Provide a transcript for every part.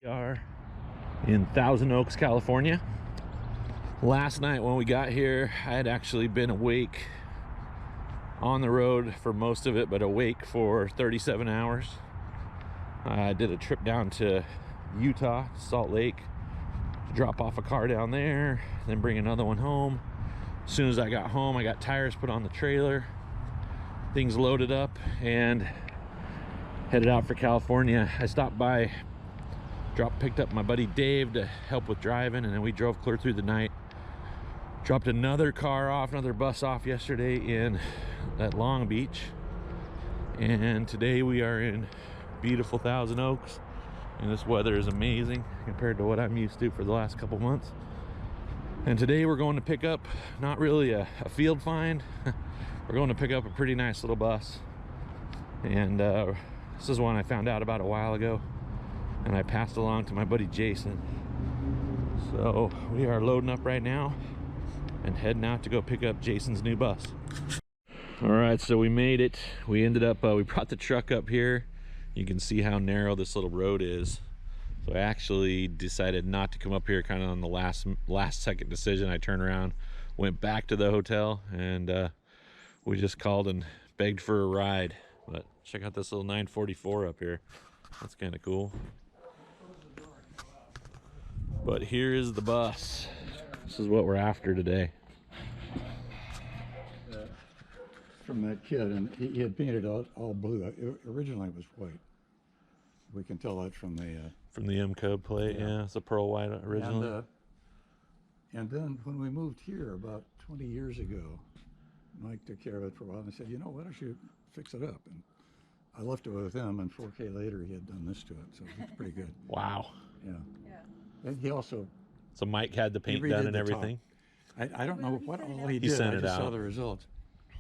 We are in Thousand Oaks, California. Last night when we got here, I had actually been awake on the road for most of it, but awake for 37 hours. I did a trip down to Utah, Salt Lake, to drop off a car down there, then bring another one home. As soon as I got home, I got tires put on the trailer, things loaded up, and headed out for California. I stopped by, picked up my buddy Dave to help with driving, and then we drove clear through the night. Dropped another bus off yesterday at Long Beach, and today we are in beautiful Thousand Oaks, and this weather is amazing compared to what I'm used to for the last couple months. And today we're going to pick up, not really a field find, we're going to pick up a pretty nice little bus. And this is one I found out about a while ago, and I passed along to my buddy Jason. So we are loading up right now and heading out to go pick up Jason's new bus. All right, so we made it. We ended up, we brought the truck up here. You can see how narrow this little road is. So I actually decided not to come up here kind of on the last second decision. I turned around, went back to the hotel, and we just called and begged for a ride. But check out this little 944 up here. That's kind of cool. But here is the bus. This is what we're after today. From that kid, and he had painted all blue. Originally it was white. We can tell that from the M code plate. Yeah, it's a pearl white originally. And then when we moved here about 20 years ago, Mike took care of it for a while and said, "You know, why don't you fix it up?" And I left it with him, and 4K later he had done this to it, so it's pretty good. Wow. Yeah. And he also. So Mike had the paint done and everything. I don't know what all he did. Sent I it just out. saw the results.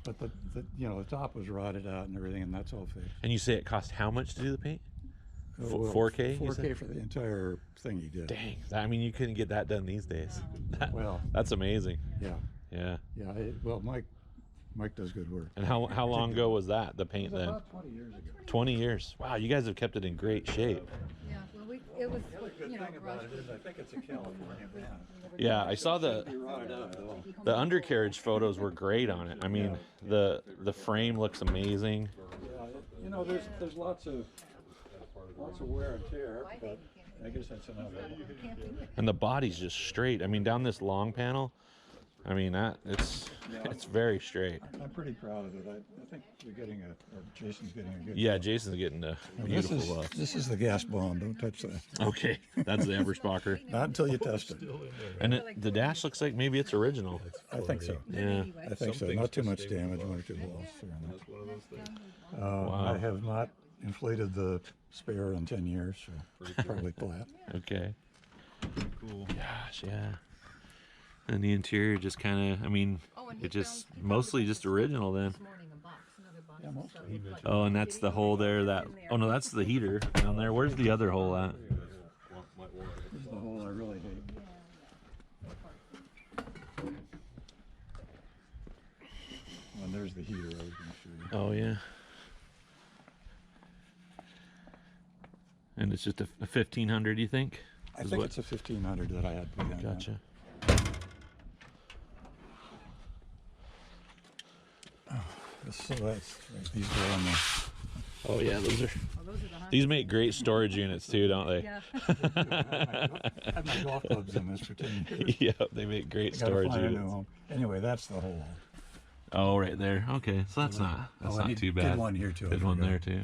But the the top was rotted out and everything, and that's all fixed. And you say it cost how much to do the paint? 4K? 4K for the entire thing he did. Dang, I mean, you couldn't get that done these days. Well, that's amazing. Yeah. Yeah. Yeah. Well, Mike does good work. And how long ago was that, the paint then? About 20 years ago. 20 years. Wow, you guys have kept it in great shape. Yeah, well, it was, The good thing about it is I think it's a California van. Yeah, I saw the undercarriage photos were great on it. I mean, the frame looks amazing. Yeah, there's lots of wear and tear, but I guess that's another. And the body's just straight. I mean, down this long panel, I mean, it's very straight. I'm pretty proud of it. I think you're getting Jason's getting a good. Yeah, Jason's getting a beautiful bus. This is the gas bomb. Don't touch that. Okay, that's the Eberspacher. Not until you test it. And the dash looks like maybe it's original. I think so. Yeah. I think so. Not too much damage. One or two balls. Wow. I have not inflated the spare in 10 years, so probably flat. Okay. Cool. Gosh, yeah. And the interior just kind of, I mean, it just mostly just original then. Yeah, mostly. Oh, and that's the hole there. Oh no, that's the heater down there. Where's the other hole at? This is the hole I really hate. And there's the heater I was going to show you. Oh yeah. And it's just a 1500, you think? I think it's a 1500 that I had put in. Gotcha. So these are on the. Oh yeah, those are these make great storage units too, don't they? Yeah. I had my golf clubs in this for 10 years. Yeah, they make great storage units. Anyway, that's the hole. Oh, right there. Okay, so that's not too bad. Did one here too. Did one there too.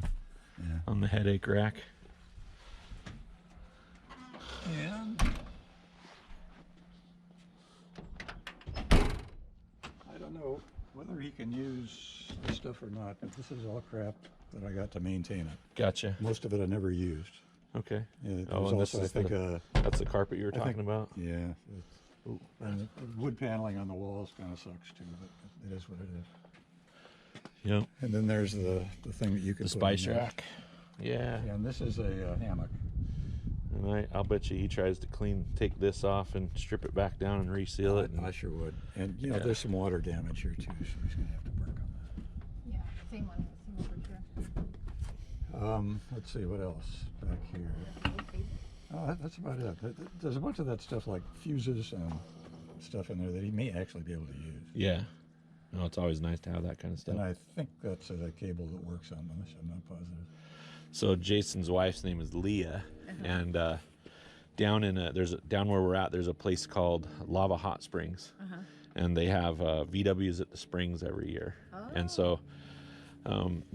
Yeah. On the headache rack. And I don't know whether he can use this stuff or not, but this is all crap that I got to maintain it. Gotcha. Most of it I never used. Okay. Yeah, Oh, and this is that's the carpet you were talking about? Yeah. And the wood paneling on the walls kind of sucks too, but it is what it is. Yep. And then there's the thing that you can The put in spice there. rack. Yeah. And this is a hammock. And I'll bet you he tries to take this off and strip it back down and reseal it. I sure would. And you know, there's some water damage here too, so he's gonna have to work on that. Yeah, same one, same over here. Let's see what else back here. That's about it. There's a bunch of that stuff like fuses and stuff in there that he may actually be able to use. Yeah. No, it's always nice to have that kind of stuff. And I think that's a cable that works on this. I'm not positive. So Jason's wife's name is Leah, and down where we're at, there's a place called Lava Hot Springs, and they have VWs at the springs every year. And so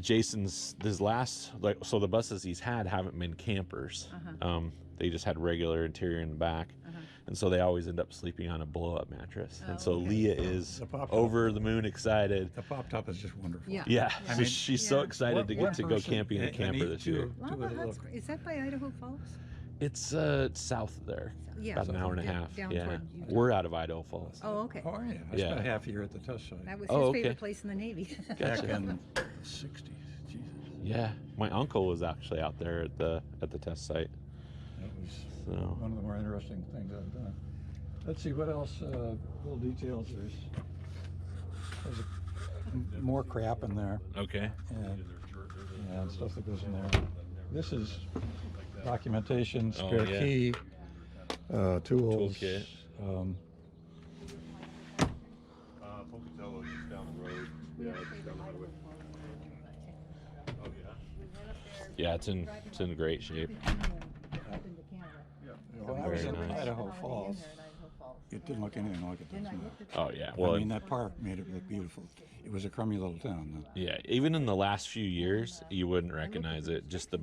Jason's so the buses he's had haven't been campers. They just had regular interior in the back. And so they always end up sleeping on a blow-up mattress. And so Leah is over the moon excited. The pop top is just wonderful. Yeah. So she's so excited to get to go camping in a camper this year. Is that by Idaho Falls? It's south there, Yeah, about an hour and a half. down Yeah, toward Utah. we're out of Idaho Falls. Oh, okay. Oh, yeah. I spent half a year at the test site. That was Oh, his okay. favorite place in the Navy. Back in the 60s. Jesus. Yeah, my uncle was actually out there at the test site. That was So one of the more interesting things I've done. Let's see, what else, little details. There's more crap in there. okay. And stuff that goes in there. This is documentation, spare yeah. key, tools. Toolkit. Pocatello is down the road. Yeah, it's down the highway. Oh yeah. Yeah, it's in great shape. When I was Very in nice. Idaho Falls, it didn't look anything like it does now. Oh yeah. Well, I mean, that park made it look beautiful. It was a crummy little town then. yeah. Even in the last few years, you wouldn't recognize it. Just the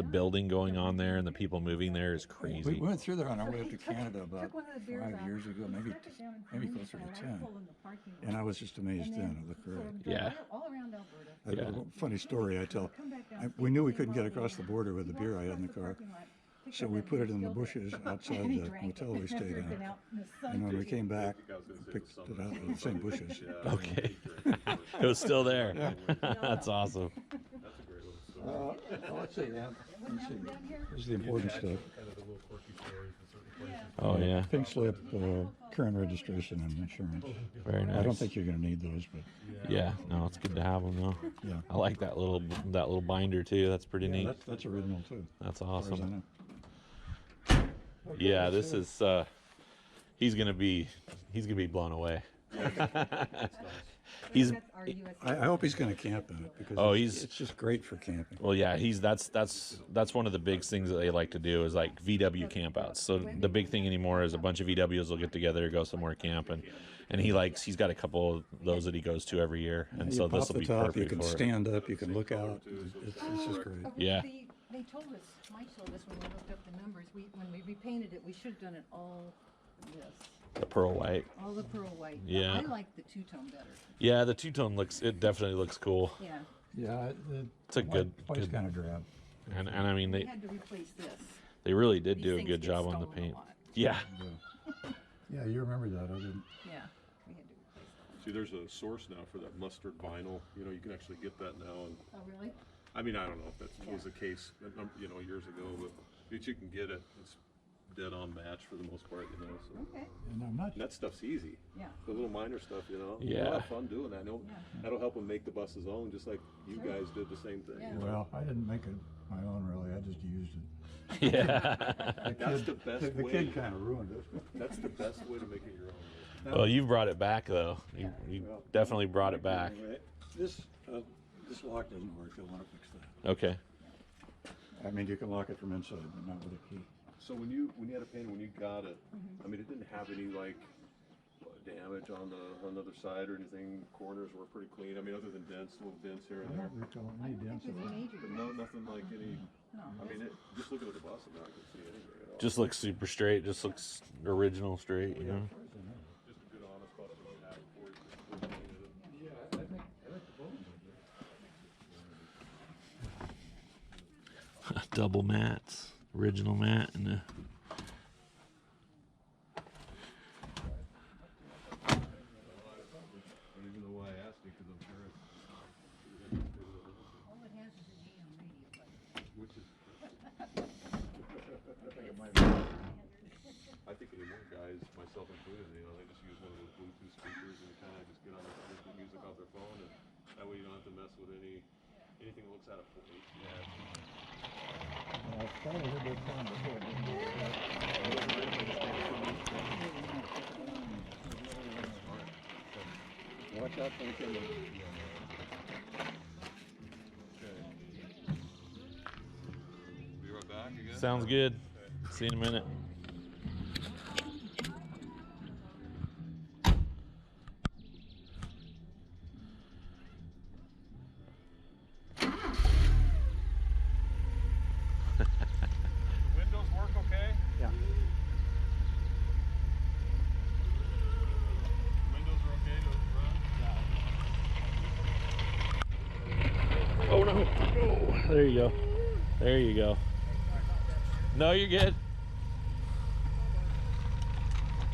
building going on there and the people moving there is We crazy. went through there on our way up to Canada about one of the beers 5 out. years ago, maybe closer to 10. And I was just amazed then. It looked great. Yeah. All around Alberta. A funny story I tell. We knew we couldn't get across the border with the beer I had in the car, so we put it in the bushes outside the motel we stayed in. And when we came back, we picked it out of the same bushes. Okay. It was still there. That's awesome. Let's see that. Let's see. Here's the important stuff. Oh yeah. Pink slip, current registration and insurance. Very nice. I don't think you're going to need those, but Yeah. No, it's good to have them though. yeah. I like that little binder too. That's pretty neat. That's original too. That's as far as I awesome. know. Yeah, this is he's gonna be blown away. He's I hope he's going to camp in it because it's just great for camping. well, yeah, that's one of the big things that they like to do is like VW campouts. So the big thing anymore is a bunch of VWs will get together, go somewhere camping, and he's got a couple of those that he goes to every year, and so this will be top, perfect you can for it. stand up, you can look out. It's just great. Yeah. They told us, Mike told us when we looked up the numbers, when we repainted it, we should have done it all this. The pearl white. All the pearl white. Yeah. I like the two-tone better. Yeah, the two-tone definitely looks cool. Yeah. Yeah, It's a good kind of drab. and I mean We had to replace this. they really did These do a things good get job on the stolen a paint. lot. Yeah. Yeah, you remember that? I didn't. Yeah. We had to replace See, there's a source now for that mustard vinyl. You know, you can actually get that now. And that. Oh, really? I mean, I don't know if that was the case, years ago, but you can get it. It's dead on match for the most part, So Okay. And I'm not. and that stuff's easy. Yeah. The little minor stuff, A Yeah. lot of fun doing that. That'll help them make the bus his own, just like you guys did the same thing. Yeah. Well, I didn't make it my own really. I just used it. Yeah. That's the best The way. kid kind of ruined it. That's the best way to make it your own. Well, you've brought it back though. You definitely brought it back. Anyway, this lock doesn't work. You'll want to fix that. Okay. I mean, you can lock it from inside, but not with a key. So when you had a paint, when you got it, I mean, it didn't have any damage on the other side or anything. Corners were pretty clean. I mean, other than little dents here and I there. don't recall any dents at all. But nothing like any. I mean, just looking at the bus, I'm not gonna see anything at all. Just looks super straight. Just looks original straight. You know. Just a good honest bus that you have before you painted it. Yeah, I think the bones are good. Double mats, original mat, and a I don't even know why I asked you, because I'm sure it's. All it has is a AM radio. Which is. I think anymore guys, myself included, they just use one of those Bluetooth speakers and kind of just get on the music off their phone, and that way you don't have to mess with anything that looks out of place. Well, I thought I heard that sound before. check that 2010 number. Okay. Be right back again. Sounds good. See you in a minute. Windows work okay? Yeah. Windows are okay to run? Oh no. Oh, there you go. There you go. No, you're good.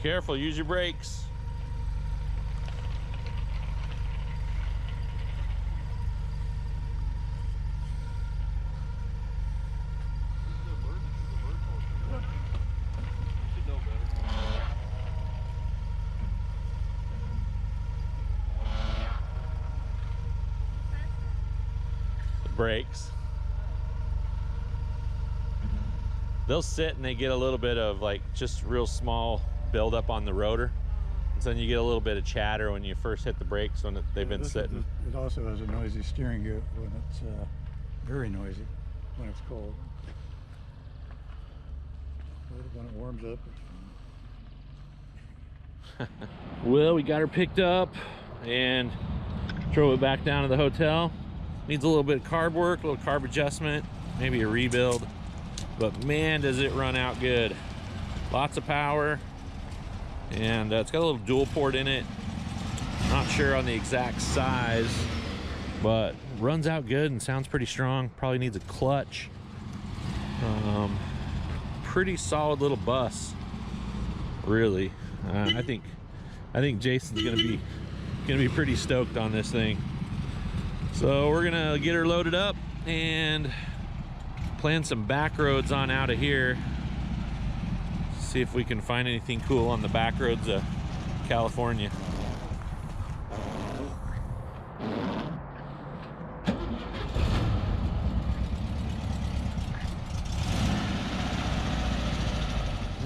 Careful, use your brakes. Brakes. They'll sit and they get a little bit of like just real small buildup on the rotor. And so then you get a little bit of chatter when you first hit the brakes when they've been sitting. It also has a noisy steering gear when it's very noisy when it's cold. But when it warms up, it's fine. Well, we got her picked up and drove it back down to the hotel. Needs a little bit of carb work, a little carb adjustment, maybe a rebuild. But man, does it run out good. Lots of power. And it's got a little dual port in it. Not sure on the exact size, but runs out good and sounds pretty strong. Probably needs a clutch. Pretty solid little bus, really. I think Jason's gonna be pretty stoked on this thing. So we're gonna get her loaded up and plan some back roads on out of here. See if we can find anything cool on the back roads of California.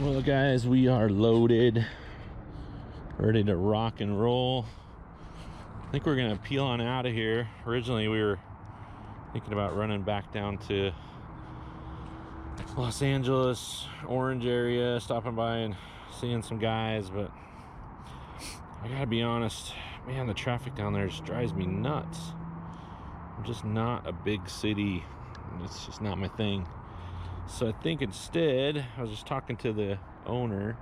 Well guys, we are loaded, ready to rock and roll. I think we're gonna peel on out of here. Originally we were thinking about running back down to Los Angeles, Orange area, stopping by and seeing some guys, but I gotta be honest, man, the traffic down there just drives me nuts. I'm just not a big city, it's just not my thing. So I think instead, I was just talking to the owner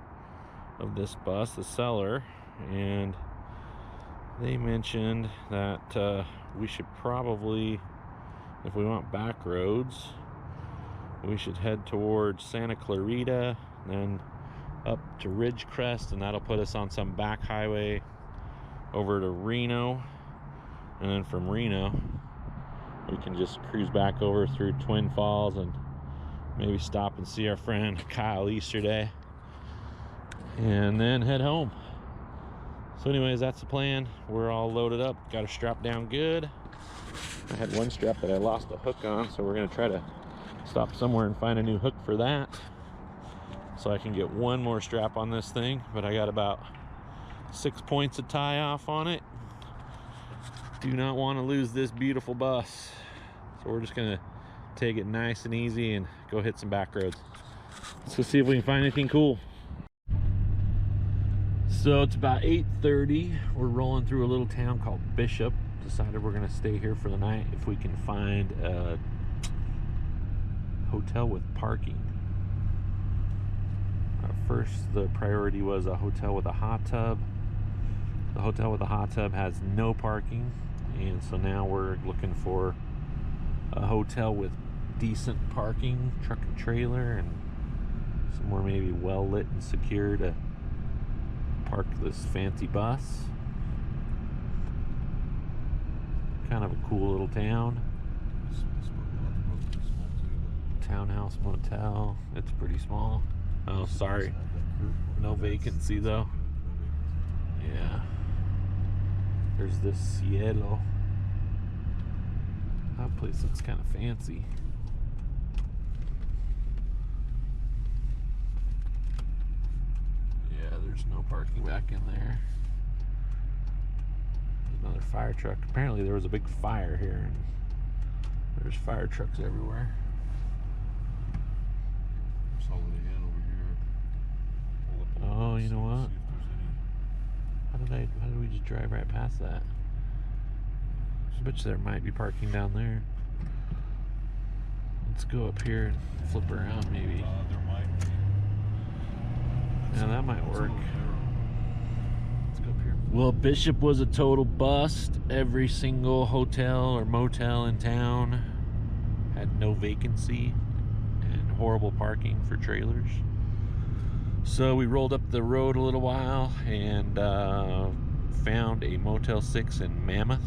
of this bus, the seller, and they mentioned that we should probably, if we want back roads, we should head towards Santa Clarita, then up to Ridgecrest, and that'll put us on some back highway over to Reno. And then from Reno, we can just cruise back over through Twin Falls and maybe stop and see our friend Kyle Easterday, and then head home. So anyways, that's the plan. We're all loaded up, got her strapped down good. I had one strap that I lost a hook on, so we're gonna try to stop somewhere and find a new hook for that, so I can get one more strap on this thing. But I got about 6 points of tie off on it. Do not want to lose this beautiful bus, so we're just gonna take it nice and easy and go hit some back roads. Let's go see if we can find anything cool. So it's about 8:30. We're rolling through a little town called Bishop. Decided we're gonna stay here for the night if we can find a hotel with parking. First, the priority was a hotel with a hot tub. The hotel with a hot tub has no parking, and so now we're looking for a hotel with decent parking, truck and trailer, and somewhere maybe well lit and secure to park this fancy bus. Kind of a cool little town. Townhouse motel. It's pretty small. Oh, sorry. No vacancy though. Yeah. There's this Cielo. That place looks kind of fancy. Yeah, there's no parking back in there. Another fire truck. Apparently there was a big fire here, and there's fire trucks everywhere. Holiday Inn over here. Pull up Oh, you know what? see if there's How did we just drive right past that? I bet you there might be parking down there. Let's go up here and flip around maybe. any. There might be. Yeah, that might work. Some of them Let's go up here. Well, Bishop was a total bust. Every single hotel or motel in town had no vacancy and horrible parking for trailers. So we rolled up the road a little while and found a Motel 6 in Mammoth.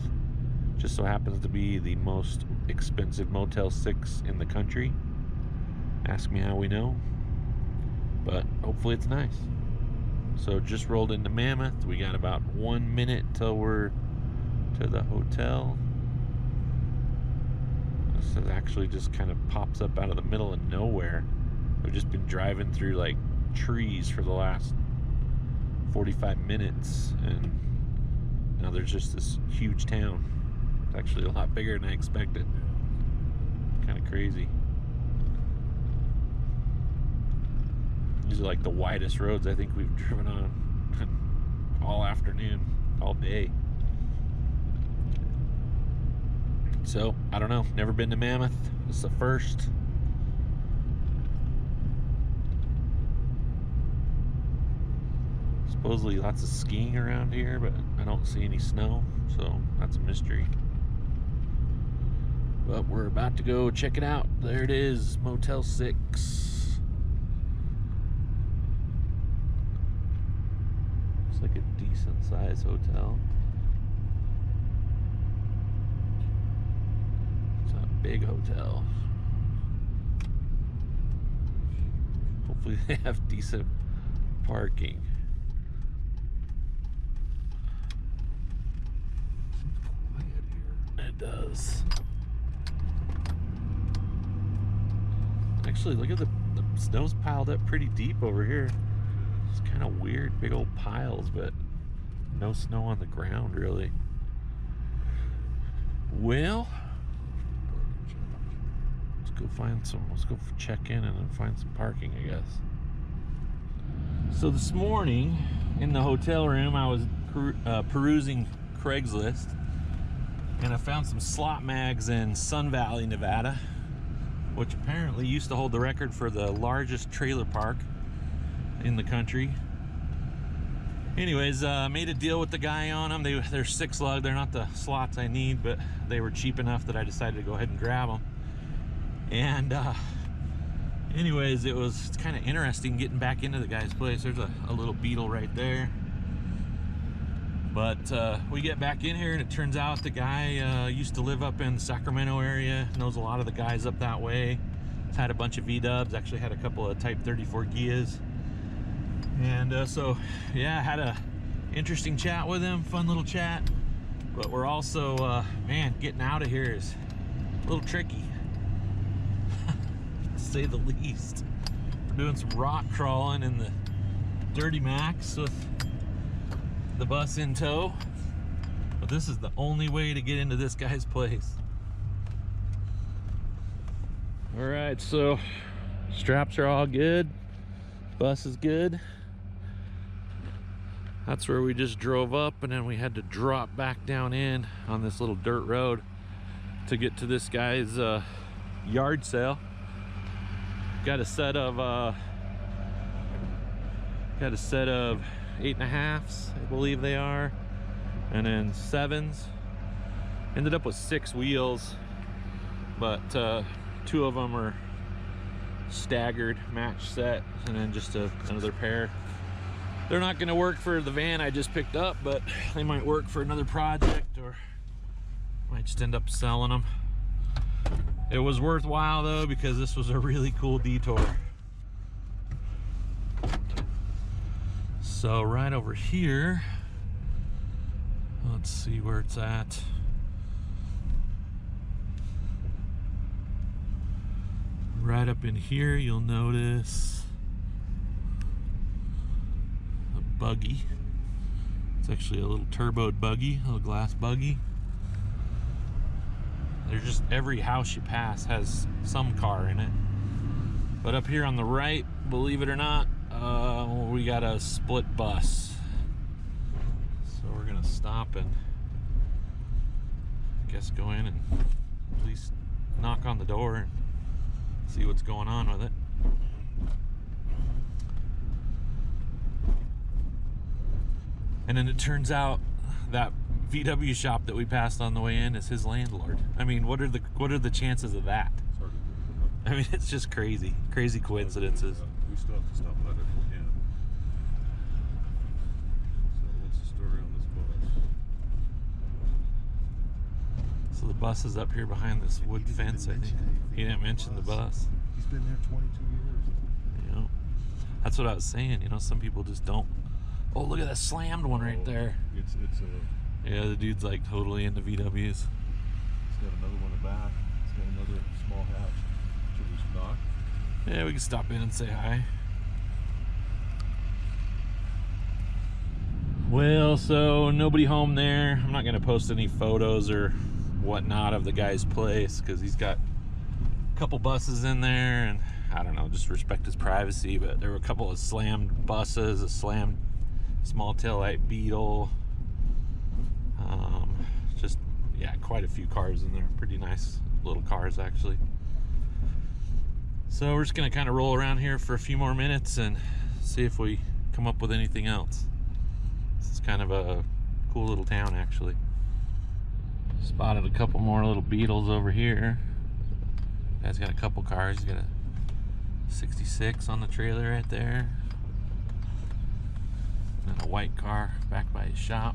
Just so happens to be the most expensive Motel 6 in the country. Ask me how we know, but hopefully it's nice. So just rolled into Mammoth. We got about 1 minute till we're to the hotel. This is actually just kind of pops up out of the middle of nowhere. We've just been driving through like trees for the last 45 minutes, and now there's just this huge town. It's actually a lot bigger than I expected. Kind of crazy. These are like the widest roads I think we've driven on all afternoon, all day. So, I don't know. Never been to Mammoth. This is the first. Supposedly lots of skiing around here, but I don't see any snow, so that's a mystery. But we're about to go check it out. There it is, Motel 6. Looks like a decent sized hotel. It's a big hotel. Hopefully they have decent parking. It does. Actually, look at the snow's piled up pretty deep over here. It's kind of weird, big old piles, but no snow on the ground really. Well, let's go check in and then find some parking, I guess. So this morning in the hotel room, I was perusing Craigslist, and I found some slot mags in Sun Valley, Nevada, which apparently used to hold the record for the largest trailer park in the country. Anyways, made a deal with the guy on them. They're 6 lug. They're not the slots I need, but they were cheap enough that I decided to go ahead and grab them. And anyways, it's kind of interesting getting back into the guy's place. There's a little Beetle right there. But we get back in here, and it turns out the guy used to live up in the Sacramento area, knows a lot of the guys up that way. He's had a bunch of V-dubs, actually had a couple of Type 34 Gias. And so, yeah, had a interesting chat with him, fun little chat. But we're also, man, getting out of here is a little tricky, to say the least. We're doing some rock crawling in the Dirty Max with the bus in tow, but this is the only way to get into this guy's place. All right, so straps are all good, bus is good. That's where we just drove up, and then we had to drop back down in on this little dirt road to get to this guy's yard sale. Got a set of 8.5s, I believe they are, and then 7s. Ended up with 6 wheels, but 2 of them are staggered match set, and then just another pair. They're not going to work for the van I just picked up, but they might work for another project, or might just end up selling them. It was worthwhile though, because this was a really cool detour. So right over here, let's see where it's at. Right up in here, you'll notice a buggy. It's actually a little turboed buggy, a little glass buggy. There's just every house you pass has some car in it. But up here on the right, believe it or not, we got a split bus. So we're gonna stop and I guess go in and at least knock on the door and see what's going on with it. And then it turns out that VW shop that we passed on the way in is his landlord. I mean, what are the chances of that? It's hard to believe. I mean, it's just crazy coincidences. We still have to stop by there if we can. So what's the story on this bus? So the bus is up here behind this wood fence, I think. He didn't mention the bus. He's been there 22 years. You know, that's what I was saying. You know, some people just don't. Oh, look at that slammed one right there. It's a. Yeah, the dude's like totally into VWs. It's got another one in the back. It's got another small hatch. Should we just knock? Yeah, we can stop in and say hi. Well, so nobody home there. I'm not gonna post any photos or whatnot of the guy's place because he's got a couple buses in there, and I don't know, just respect his privacy. But there were a couple of slammed buses, a slammed small taillight Beetle. Just, yeah, quite a few cars in there. Pretty nice little cars, actually. So we're just gonna kind of roll around here for a few more minutes and see if we come up with anything else. This is kind of a cool little town, actually. Spotted a couple more little Beetles over here. Guy's got a couple cars. He's got a 66 on the trailer right there. And a white car back by his shop.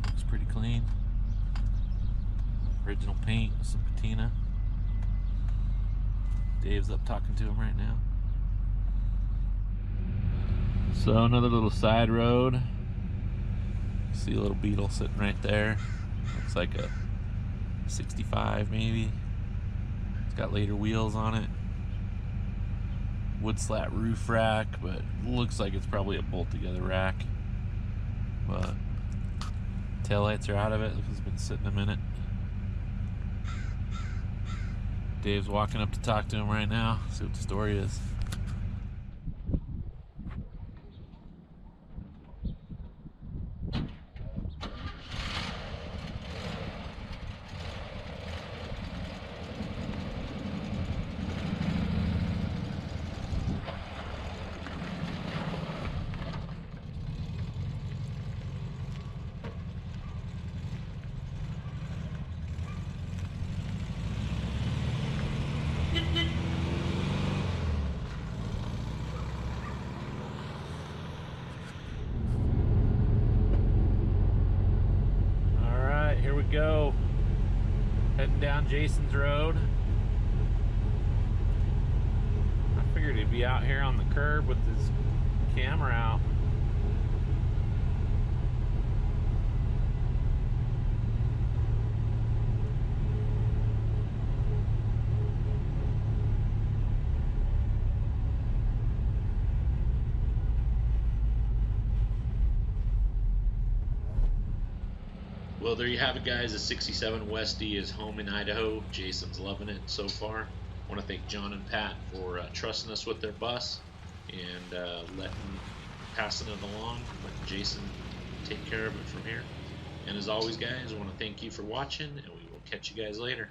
Looks pretty clean. Original paint with some patina. Dave's up talking to him right now. So another little side road. See a little Beetle sitting right there. Looks like a 65 maybe. It's got later wheels on it. Wood slat roof rack, but looks like it's probably a bolt together rack. But taillights are out of it. Looks like it's been sitting a minute. Dave's walking up to talk to him right now. See what the story is. Here we go, heading down Jason's road. I figured he'd be out here on the curb with his camera out. Well, there you have it, guys. The 67 Westie is home in Idaho. Jason's loving it so far. I want to thank John and Pat for trusting us with their bus and passing it along, letting Jason take care of it from here. And as always, guys, I want to thank you for watching, and we will catch you guys later.